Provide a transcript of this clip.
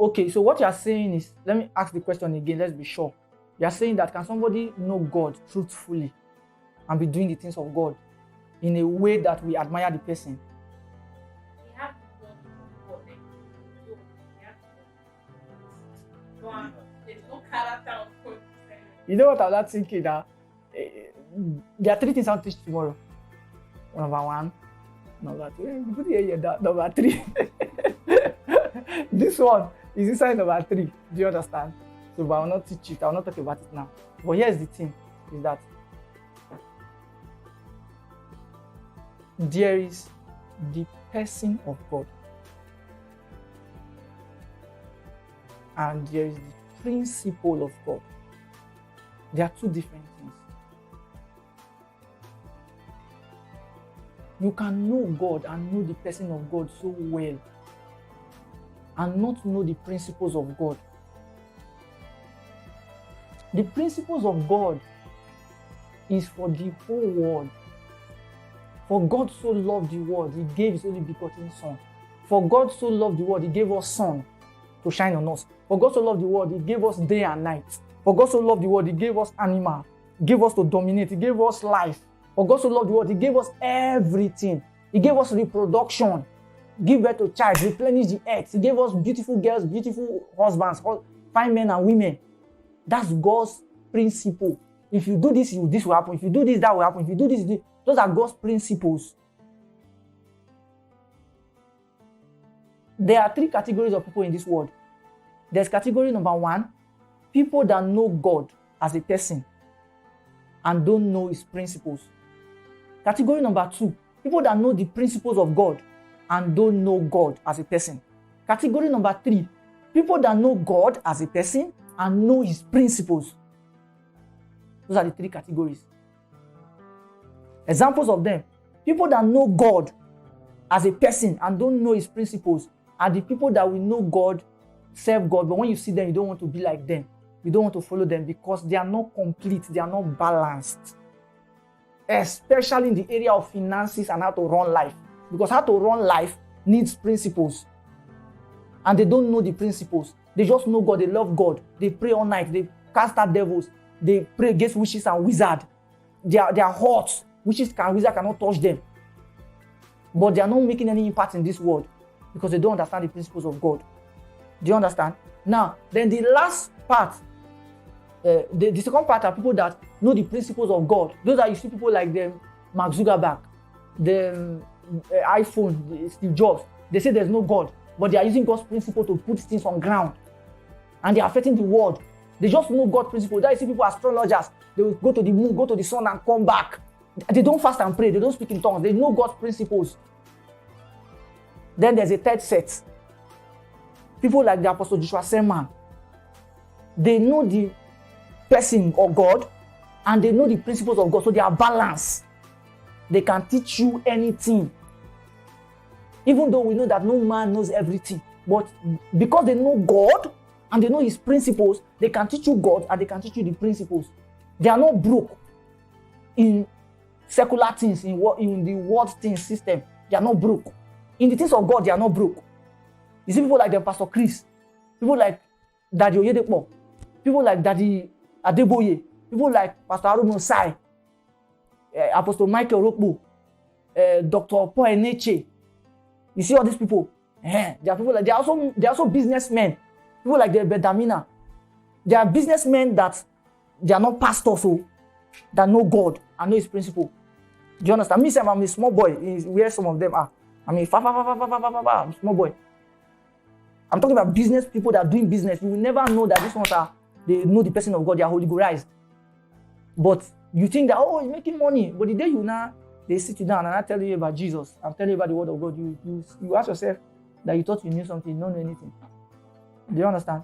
okay, so what you are saying is, let me ask the question again, let's be sure. You are saying that can somebody know God truthfully and be doing the things of God in a way that we admire the person? We have to know God. So we have to know. There's no character of God. You know what I'm not thinking that there are 3 things I'll teach tomorrow. Number 1, number 2, put here, number 3. This one is inside number 3. Do you understand? So, but I will not teach it. I will not talk about it now. But here's the thing: is that there is the person of God, and there is the principle of God. They are 2 different things. You can know God and know the person of God so well, and not know the principles of God. The principles of God is for the whole world. For God so loved the world, He gave His only begotten Son. For God so loved the world, He gave us sun to shine on us. For God so loved the world, He gave us day and night. For God so loved the world, He gave us animal, gave us to dominate, He gave us life. For God so loved the world, He gave us everything. He gave us reproduction, give birth to child, replenish the earth. He gave us beautiful girls, beautiful husbands, fine men and women. That's God's principle. If you do this, this will happen. If you do this, that will happen. If you do this, those are God's principles. There are 3 categories of people in this world. There's category number 1, people that know God as a person and don't know His principles. Category number 2, people that know the principles of God and don't know God as a person. Category number 3, people that know God as a person and know His principles. Those are the 3 categories. Examples of them: people that know God as a person and don't know His principles are the people that will know God, serve God, but when you see them, you don't want to be like them. You don't want to follow them because they are not complete, they are not balanced. Especially in the area of finances and how to run life. Because how to run life needs principles. And they don't know the principles. They just know God, they love God. They pray all night, they cast out devils, they pray against witches and wizards. They are hot. Witches and wizards cannot touch them. But they are not making any impact in this world because they don't understand the principles of God. Do you understand? Now, then the last part, the second part are people that know the principles of God. Those are, you see people like them, Mark Zuckerberg, the iPhone, Steve Jobs. They say there's no God, but they are using God's principle to put things on ground. And they are affecting the world. They just know God's principle. That you see people, astrologers, they will go to the moon, go to the sun and come back. They don't fast and pray. They don't speak in tongues. They know God's principles. Then there's a third set. People like the Apostle Joshua Selman. They know the person of God and they know the principles of God. So they are balanced. They can teach you anything. Even though we know that no man knows everything. But because they know God and they know His principles, they can teach you God and they can teach you the principles. They are not broke in secular things, in the world things system. They are not broke. In the things of God, they are not broke. You see people like the Pastor Chris, people like Daddy Oyedepo, people like Daddy Adeboye, people like Pastor Arumo Sai, Apostle Michael Rokbo, Dr. Paul Eneche. You see all these people? They are people like they are also businessmen. People like the Bedamina. They are businessmen that they are not pastors, so that know God and know His principle. Do you understand? Me, I'm a small boy. Where some of them are. I'm a small boy. I'm talking about business people that are doing business. You will never know that these ones they know the person of God. They are Holy Ghost. But you think that, oh, he's making money. But the day they sit you down and I tell you about Jesus, I'm telling you about the word of God, you ask yourself that you thought you knew something, you don't know anything. Do you understand?